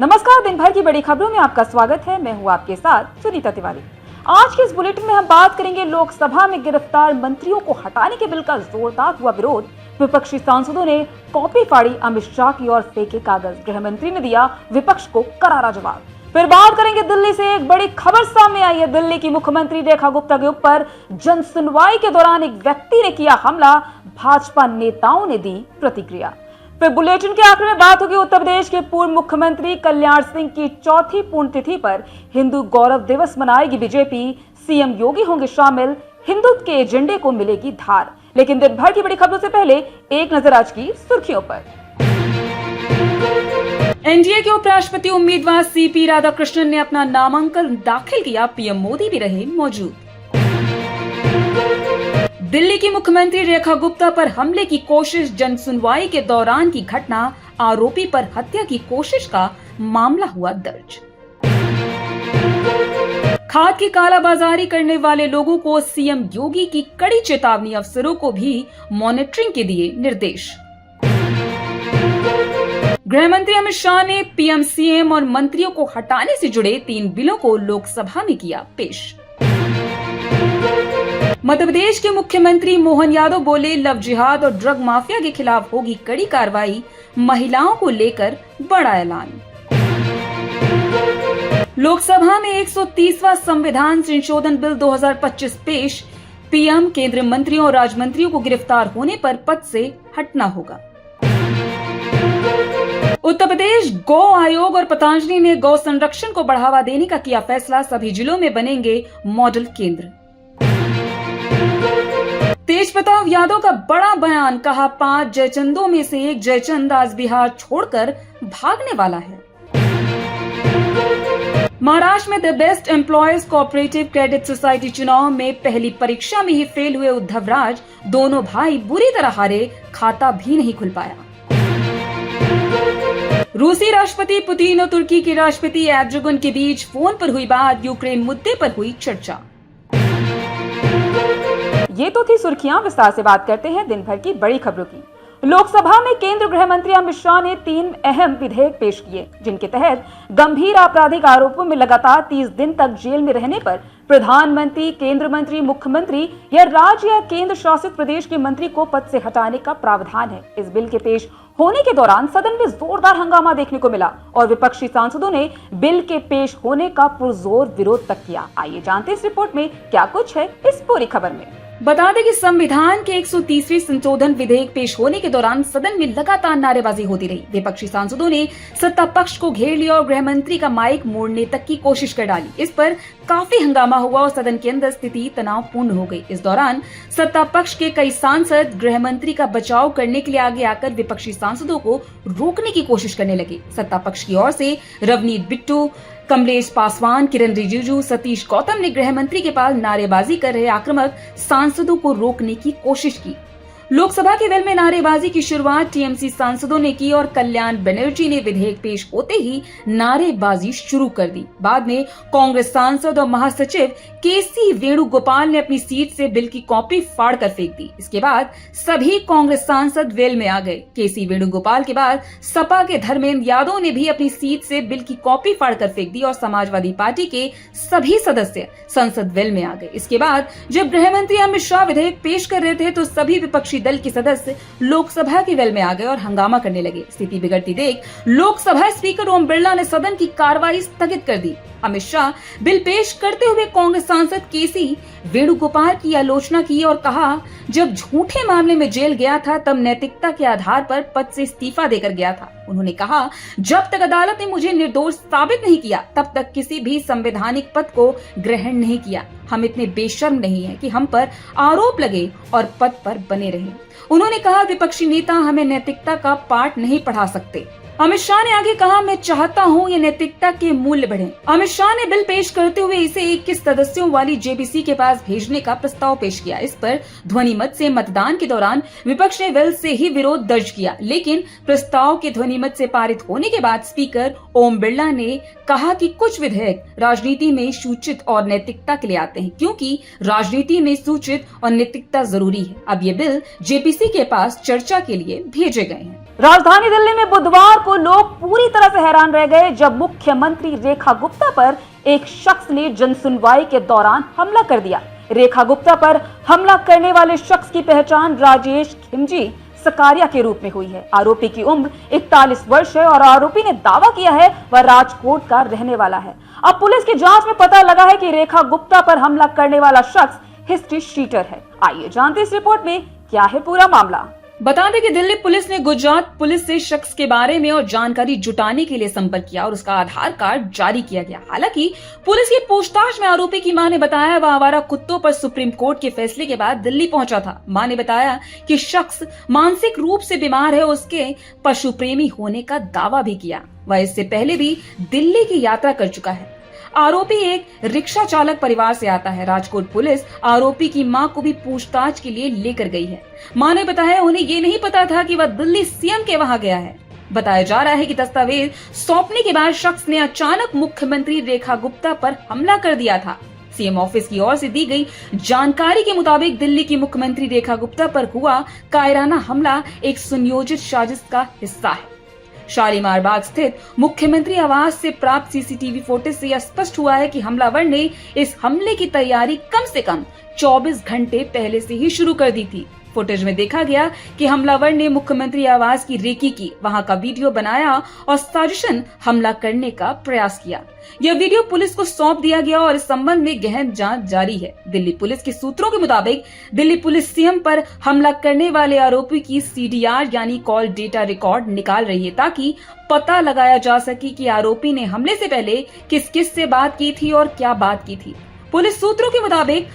नमस्कार, दिन भर की बड़ी खबरों में आपका स्वागत है। मैं हूं आपके साथ सुनीता तिवारी। आज के इस बुलेटिन में हम बात करेंगे लोकसभा में गिरफ्तार मंत्रियों को हटाने के बिल का जोरदार हुआ विरोध। विपक्षी सांसदों ने कॉपी फाड़ी, अमित शाह की ओर फेंके कागज। गृह मंत्री ने दिया विपक्ष को करारा जवाब। फिर बात करेंगे दिल्ली से एक बड़ी खबर सामने आई है। दिल्ली की मुख्यमंत्री रेखा गुप्ता के ऊपर जन सुनवाई के दौरान एक व्यक्ति ने किया हमला, भाजपा नेताओं ने दी प्रतिक्रिया। फिर बुलेटिन के आखिर में बात होगी उत्तर प्रदेश के पूर्व मुख्यमंत्री कल्याण सिंह की चौथी पुण्यतिथि पर हिंदू गौरव दिवस मनाएगी बीजेपी। सीएम योगी होंगे शामिल, हिंदुत्व के एजेंडे को मिलेगी धार। लेकिन दिन भर की बड़ी खबरों से पहले एक नजर आज की सुर्खियों पर। एनडीए के उपराष्ट्रपति उम्मीदवार सीपी राधाकृष्णन ने अपना नामांकन दाखिल किया। पीएम मोदी भी रहे मौजूद। दिल्ली की मुख्यमंत्री रेखा गुप्ता पर हमले की कोशिश, जन सुनवाई के दौरान की घटना, आरोपी पर हत्या की कोशिश का मामला हुआ दर्ज। खाद की कालाबाजारी करने वाले लोगों को सीएम योगी की कड़ी चेतावनी, अफसरों को भी मॉनिटरिंग के दिए निर्देश। गृह मंत्री अमित शाह ने पीएम, सीएम और मंत्रियों को हटाने से जुड़े 3 बिलों को लोकसभा में किया पेश। मध्य प्रदेश के मुख्यमंत्री मोहन यादव बोले, लव जिहाद और ड्रग माफिया के खिलाफ होगी कड़ी कार्रवाई। महिलाओं को लेकर बड़ा ऐलान। लोकसभा में 130वां संविधान संशोधन बिल 2025 पेश। पीएम, केंद्रीय मंत्रियों और राज्य मंत्रियों को गिरफ्तार होने पर पद से हटना होगा। उत्तर प्रदेश गौ आयोग और पतंजलि ने गौ संरक्षण को बढ़ावा देने का किया फैसला। सभी जिलों में बनेंगे मॉडल केंद्र। तेज प्रताप यादव का बड़ा बयान, कहा 5 जयचंदों में से एक जयचंद आज बिहार छोड़कर भागने वाला है। महाराष्ट्र में the best employees cooperative credit society चुनाव में पहली परीक्षा में ही फेल हुए उद्धव राज। दोनों भाई बुरी तरह हारे, खाता भी नहीं खुल पाया। रूसी राष्ट्रपति पुतिन और तुर्की के राष्ट्रपति एर्दोगन के बीच फोन पर हुई बात। यूक्रेन मुद्दे पर हुई चर्चा। ये तो थी सुर्खियां। विस्तार से बात करते हैं दिन भर की बड़ी खबरों की। लोकसभा में केंद्रीय गृह मंत्री अमित शाह ने 3 अहम विधेयक पेश किए, जिनके तहत गंभीर आपराधिक आरोपों में लगातार 30 दिन तक जेल में रहने पर प्रधानमंत्री, केंद्र मंत्री, मुख्यमंत्री या राज्य या केंद्र शासित प्रदेश के मंत्री को पद से हटाने का प्रावधान है। इस बिल के पेश होने के दौरान सदन में जोरदार हंगामा देखने को मिला और विपक्षी सांसदों ने बिल के पेश होने का पुरजोर विरोध तक किया। आइए जानते हैं इस रिपोर्ट में क्या कुछ है इस पूरी खबर में। बता दें कि संविधान के 130वें संशोधन विधेयक पेश होने के दौरान सदन में लगातार नारेबाजी होती रही। विपक्षी सांसदों ने सत्ता पक्ष को घेर लिया और गृह मंत्री का माइक मोड़ने तक की कोशिश कर डाली। इस पर काफी हंगामा हुआ और सदन के अंदर स्थिति तनावपूर्ण हो गई। इस दौरान सत्ता पक्ष के कई सांसद गृह मंत्री का बचाव करने के लिए आगे आकर विपक्षी सांसदों को रोकने की कोशिश करने लगे। सत्ता पक्ष की ओर से रवनीत बिट्टू, कमलेश पासवान, किरण रिजिजू, सतीश गौतम ने गृह मंत्री के पास नारेबाजी कर रहे आक्रामक सांसदों को रोकने की कोशिश की। लोकसभा के वेल में नारेबाजी की शुरुआत टीएमसी सांसदों ने की और कल्याण बनर्जी ने विधेयक पेश होते ही नारेबाजी शुरू कर दी। बाद में कांग्रेस सांसद और महासचिव केसी वेणुगोपाल ने अपनी सीट से बिल की कॉपी फाड़ कर फेंक दी। इसके बाद सभी कांग्रेस सांसद वेल में आ गए। केसी वेणुगोपाल के बाद सपा के धर्मेंद्र यादव ने भी अपनी सीट से बिल की कॉपी फाड़ कर फेंक दी और समाजवादी पार्टी के सभी सदस्य संसद वेल में आ गए। इसके बाद जब गृह मंत्री अमित शाह विधेयक पेश कर रहे थे तो सभी विपक्षी दल के सदस्य लोकसभा के वेल में आ गए और हंगामा करने लगे। स्थिति बिगड़ती देख लोकसभा स्पीकर ओम बिरला ने सदन की कार्रवाई स्थगित कर दी। अमित शाह बिल पेश करते हुए कांग्रेस सांसद केसी वेणुगोपाल की आलोचना की और कहा, जब झूठे मामले में जेल गया था तब नैतिकता के आधार पर पद से इस्तीफा देकर गया था। उन्होंने कहा, जब तक अदालत ने मुझे निर्दोष साबित नहीं किया तब तक किसी भी संवैधानिक पद को ग्रहण नहीं किया। हम इतने बेशर्म नहीं हैं कि हम पर आरोप लगे और पद पर बने रहे। उन्होंने कहा, विपक्षी नेता हमें नैतिकता का पाठ नहीं पढ़ा सकते। अमित शाह ने आगे कहा, मैं चाहता हूं ये नैतिकता के मूल्य बढ़े। अमित शाह ने बिल पेश करते हुए इसे 21 सदस्यों वाली जेबीसी के पास भेजने का प्रस्ताव पेश किया। इस पर ध्वनि मत से मतदान के दौरान विपक्ष ने बिल से ही विरोध दर्ज किया, लेकिन प्रस्ताव के ध्वनि मत से पारित होने के बाद स्पीकर ओम बिरला ने कहा कि कुछ विधेयक राजनीति में सूचित और नैतिकता के लिए आते हैं, क्योंकि राजनीति में सूचित और नैतिकता जरूरी है। अब ये बिल जेपीसी के पास चर्चा के लिए भेजे गए हैं। राजधानी दिल्ली में बुधवार को लोग पूरी तरह से हैरान रह गए जब मुख्यमंत्री रेखा गुप्ता पर एक शख्स ने जनसुनवाई के दौरान हमला कर दिया। रेखा गुप्ता पर हमला करने वाले शख्स की पहचान राजेश खिमजी सकारिया के रूप में हुई है। आरोपी की उम्र 41 वर्ष है और आरोपी ने दावा किया है वह राजकोट का रहने वाला है। अब पुलिस की जांच में पता लगा है कि रेखा गुप्ता पर हमला करने वाला शख्स हिस्ट्री शीटर है। आइए जानते इस रिपोर्ट में क्या है पूरा मामला। बता दें कि दिल्ली पुलिस ने गुजरात पुलिस से शख्स के बारे में और जानकारी जुटाने के लिए संपर्क किया और उसका आधार कार्ड जारी किया गया। हालांकि पुलिस की पूछताछ में आरोपी की मां ने बताया वह आवारा कुत्तों पर सुप्रीम कोर्ट के फैसले के बाद दिल्ली पहुंचा था। मां ने बताया कि शख्स मानसिक रूप से बीमार है, उसके पशु प्रेमी होने का दावा भी किया। वह इससे पहले भी दिल्ली की यात्रा कर चुका है। आरोपी एक रिक्शा चालक परिवार से आता है। राजकोट पुलिस आरोपी की मां को भी पूछताछ के लिए लेकर गई है। मां ने बताया उन्हें ये नहीं पता था कि वह दिल्ली सीएम के वहां गया है। बताया जा रहा है कि दस्तावेज सौंपने के बाद शख्स ने अचानक मुख्यमंत्री रेखा गुप्ता पर हमला कर दिया था। सीएम ऑफिस की ओर से दी गई जानकारी के मुताबिक दिल्ली की मुख्यमंत्री रेखा गुप्ता पर हुआ कायराना हमला एक सुनियोजित साजिश का हिस्सा है। शालीमार बाग स्थित मुख्यमंत्री आवास से प्राप्त सीसीटीवी फुटेज से यह स्पष्ट हुआ है कि हमलावर ने इस हमले की तैयारी कम से कम 24 घंटे पहले से ही शुरू कर दी थी। फुटेज में देखा गया कि हमलावर ने मुख्यमंत्री आवास की रेकी की, वहां का वीडियो बनाया और साजिशन हमला करने का प्रयास किया। यह वीडियो पुलिस को सौंप दिया गया और इस संबंध में गहन जांच जारी है। दिल्ली पुलिस के सूत्रों के मुताबिक दिल्ली पुलिस सीएम पर हमला करने वाले आरोपी की सीडीआर यानी कॉल डेटा रिकॉर्ड निकाल रही है ताकि पता लगाया जा सके कि आरोपी ने हमले से पहले किस किस से बात की थी और क्या बात की थी। पुलिस सूत्रों के मुताबिक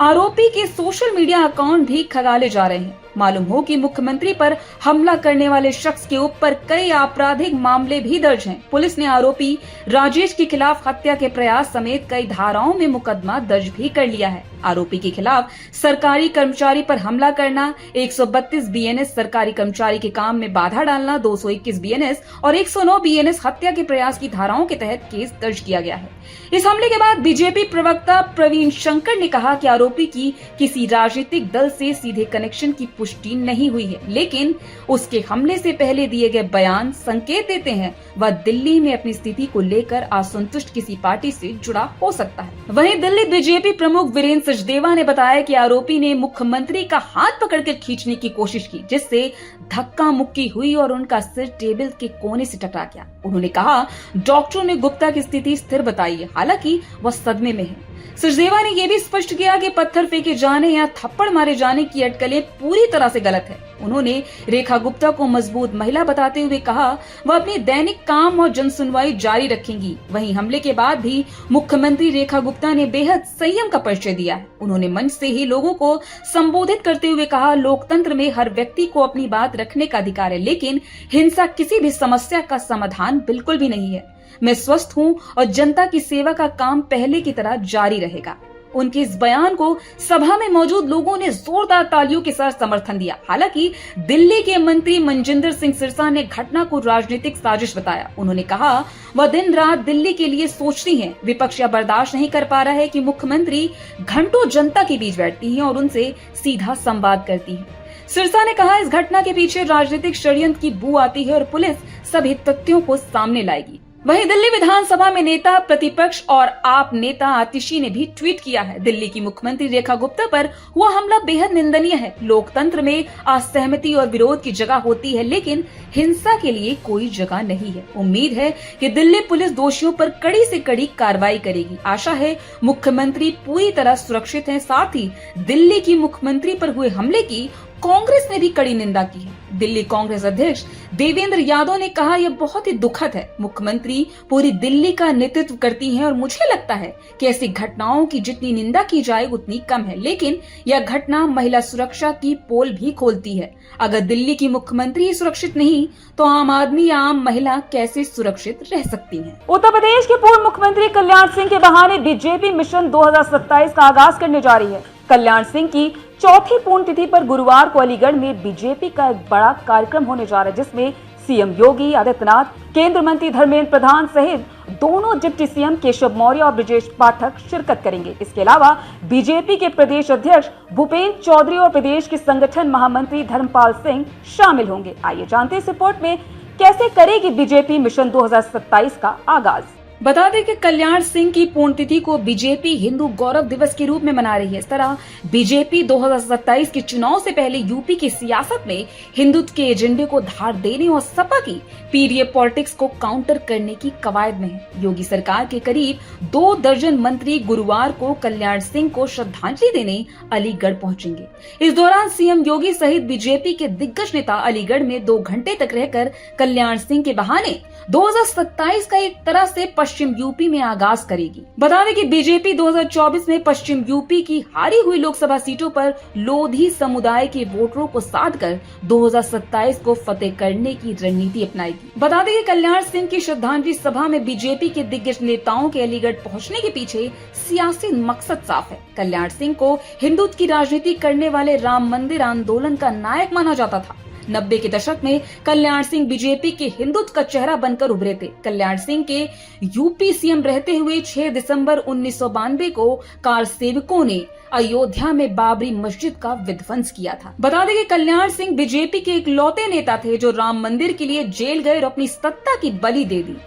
आरोपी के सोशल मीडिया अकाउंट भी खंगाले जा रहे हैं। मालूम हो कि मुख्यमंत्री पर हमला करने वाले शख्स के ऊपर कई आपराधिक मामले भी दर्ज हैं। पुलिस ने आरोपी राजेश के खिलाफ हत्या के प्रयास समेत कई धाराओं में मुकदमा दर्ज भी कर लिया है। आरोपी के खिलाफ सरकारी कर्मचारी पर हमला करना, 132 बीएनएस सरकारी कर्मचारी के काम में बाधा डालना, 221 बीएनएस और 109 बीएनएस हत्या के प्रयास की धाराओं के तहत केस दर्ज किया गया है। इस हमले के बाद बीजेपी प्रवक्ता प्रवीण शंकर ने कहा कि आरोपी की किसी राजनीतिक दल से सीधे कनेक्शन की पुष्टि नहीं हुई है, लेकिन उसके हमले से पहले दिए गए बयान संकेत देते हैं वह दिल्ली में अपनी स्थिति को लेकर असंतुष्ट किसी पार्टी से जुड़ा हो सकता है। वहीं दिल्ली बीजेपी प्रमुख वीरेंद्र सचदेवा ने बताया कि आरोपी ने मुख्यमंत्री का हाथ पकड़कर खींचने की कोशिश की, जिससे धक्का मुक्की हुई और उनका सिर टेबल के कोने से टकरा गया। उन्होंने कहा डॉक्टरों ने गुप्ता की स्थिति स्थिर बताई है, हालांकि वह सदमे में है। सचदेवा ने यह भी स्पष्ट किया कि पत्थर फेंके जाने या थप्पड़ मारे जाने की अटकलें पूरी तरह से गलत है। उन्होंने रेखा गुप्ता को मजबूत महिला बताते हुए कहा वह अपनी दैनिक काम और जनसुनवाई जारी रखेंगी। वहीं हमले के बाद भी मुख्यमंत्री रेखा गुप्ता ने बेहद संयम का परिचय दिया है। उन्होंने मंच से ही लोगों को संबोधित करते हुए कहा लोकतंत्र में हर व्यक्ति को अपनी बात रखने का अधिकार है, लेकिन हिंसा किसी भी समस्या का समाधान बिल्कुल भी नहीं है। मैं स्वस्थ हूं और जनता की सेवा का काम पहले की तरह जारी रहेगा। उनके इस बयान को सभा में मौजूद लोगों ने जोरदार तालियों के साथ समर्थन दिया। हालांकि दिल्ली के मंत्री मनजिंदर सिंह सिरसा ने घटना को राजनीतिक साजिश बताया। उन्होंने कहा वह दिन रात दिल्ली के लिए सोचती हैं। विपक्ष यह बर्दाश्त नहीं कर पा रहा है कि मुख्यमंत्री घंटों जनता के बीच बैठती हैं और उनसे सीधा संवाद करती हैं। सिरसा ने कहा इस घटना के पीछे राजनीतिक षड्यंत्र की बू आती है और पुलिस सभी तथ्यों को सामने लाएगी। वहीं दिल्ली विधानसभा में नेता प्रतिपक्ष और आप नेता आतिशी ने भी ट्वीट किया है दिल्ली की मुख्यमंत्री रेखा गुप्ता पर हुआ हमला बेहद निंदनीय है। लोकतंत्र में असहमति और विरोध की जगह होती है, लेकिन हिंसा के लिए कोई जगह नहीं है। उम्मीद है कि दिल्ली पुलिस दोषियों पर कड़ी से कड़ी कार्रवाई करेगी। आशा है मुख्यमंत्री पूरी तरह सुरक्षित हैं। साथ ही दिल्ली की मुख्यमंत्री पर हुए हमले की कांग्रेस ने भी कड़ी निंदा की है। दिल्ली कांग्रेस अध्यक्ष देवेंद्र यादव ने कहा यह बहुत ही दुखद है। मुख्यमंत्री पूरी दिल्ली का नेतृत्व करती हैं और मुझे लगता है कि ऐसी घटनाओं की जितनी निंदा की जाए उतनी कम है, लेकिन यह घटना महिला सुरक्षा की पोल भी खोलती है। अगर दिल्ली की मुख्यमंत्री ही सुरक्षित नहीं तो आम आदमी या आम महिला कैसे सुरक्षित रह सकती है। उत्तर प्रदेश के पूर्व मुख्यमंत्री कल्याण सिंह के बहाने बीजेपी मिशन 2027 का आगाज करने जा रही है। कल्याण सिंह की चौथी पुण्यतिथि पर गुरुवार को अलीगढ़ में बीजेपी का एक बड़ा कार्यक्रम होने जा रहा है, जिसमें सीएम योगी आदित्यनाथ, केंद्र मंत्री धर्मेंद्र प्रधान सहित दोनों डिप्टी सीएम केशव मौर्य और ब्रजेश पाठक शिरकत करेंगे। इसके अलावा बीजेपी के प्रदेश अध्यक्ष भूपेंद्र चौधरी और प्रदेश के संगठन महामंत्री धर्मपाल सिंह शामिल होंगे। आइए जानते हैं इस रिपोर्ट में कैसे करेगी बीजेपी मिशन 2027 का आगाज। बता दें कि कल्याण सिंह की पुण्यतिथि को बीजेपी हिंदू गौरव दिवस के रूप में मना रही है। इस तरह बीजेपी 2027 के चुनाव से पहले यूपी की सियासत में हिंदुत्व के एजेंडे को धार देने और सपा की पीडीए पॉलिटिक्स को काउंटर करने की कवायद में है। योगी सरकार के करीब 2 दर्जन मंत्री गुरुवार को कल्याण सिंह को श्रद्धांजलि देने अलीगढ़ पहुंचेंगे। इस दौरान सीएम योगी सहित बीजेपी के दिग्गज नेता अलीगढ़ में 2 घंटे तक रहकर कल्याण सिंह के बहाने 2027 का एक तरह से पश्चिम यूपी में आगाज करेगी। बता दें कि बीजेपी 2024 में पश्चिम यूपी की हारी हुई लोकसभा सीटों पर लोधी समुदाय के वोटरों को साध कर 2027 को फतेह करने की रणनीति अपनाएगी। बता दें कि कल्याण सिंह की श्रद्धांजलि सभा में बीजेपी के दिग्गज नेताओं के अलीगढ़ पहुंचने के पीछे सियासी मकसद साफ है। कल्याण सिंह को हिंदुत्व की राजनीति करने वाले राम मंदिर आंदोलन का नायक माना जाता था। 90 के दशक में कल्याण सिंह बीजेपी के हिंदुत्व का चेहरा बनकर उभरे थे। कल्याण सिंह के यूपी सीएम रहते हुए 6 दिसंबर 1992 को कार सेवकों ने अयोध्या में बाबरी मस्जिद का विध्वंस किया था। बता दें कि कल्याण सिंह बीजेपी के इकलौते नेता थे जो राम मंदिर के लिए जेल गए और अपनी सत्ता की बलि दे दी।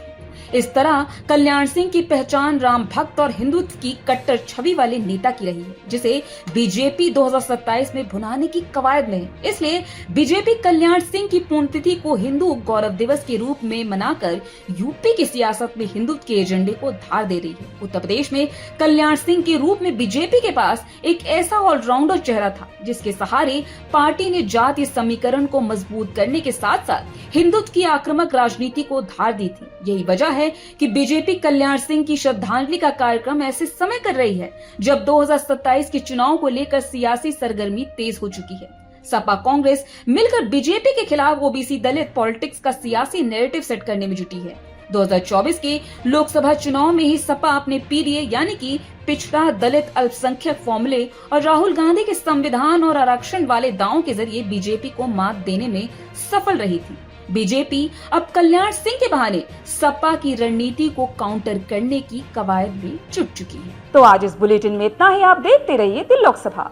इस तरह कल्याण सिंह की पहचान राम भक्त और हिंदुत्व की कट्टर छवि वाले नेता की रही है, जिसे बीजेपी 2027 में भुनाने की कवायद में है। इसलिए बीजेपी कल्याण सिंह की पुण्यतिथि को हिंदू गौरव दिवस के रूप में मनाकर यूपी की सियासत में हिंदुत्व के एजेंडे को धार दे रही है। उत्तर प्रदेश में कल्याण सिंह के रूप में बीजेपी के पास एक ऐसा ऑलराउंडर चेहरा था जिसके सहारे पार्टी ने जातीय समीकरण को मजबूत करने के साथ साथ हिंदुत्व की आक्रामक राजनीति को धार दी थी। यही वजह है कि बीजेपी कल्याण सिंह की श्रद्धांजलि का कार्यक्रम ऐसे समय कर रही है जब 2027 के चुनाव को लेकर सियासी सरगर्मी तेज हो चुकी है। सपा कांग्रेस मिलकर बीजेपी के खिलाफ ओबीसी दलित पॉलिटिक्स का सियासी नैरेटिव सेट करने में जुटी है। 2024 के लोकसभा चुनाव में ही सपा अपने पीडीए यानी कि पिछड़ा दलित अल्पसंख्यक फॉर्मूले और राहुल गांधी के संविधान और आरक्षण वाले दावों के जरिए बीजेपी को मात देने में सफल रही थी। बीजेपी अब कल्याण सिंह के बहाने सपा की रणनीति को काउंटर करने की कवायद में जुट चुकी है। तो आज इस बुलेटिन में इतना ही। आप देखते रहिए दिल लोकसभा।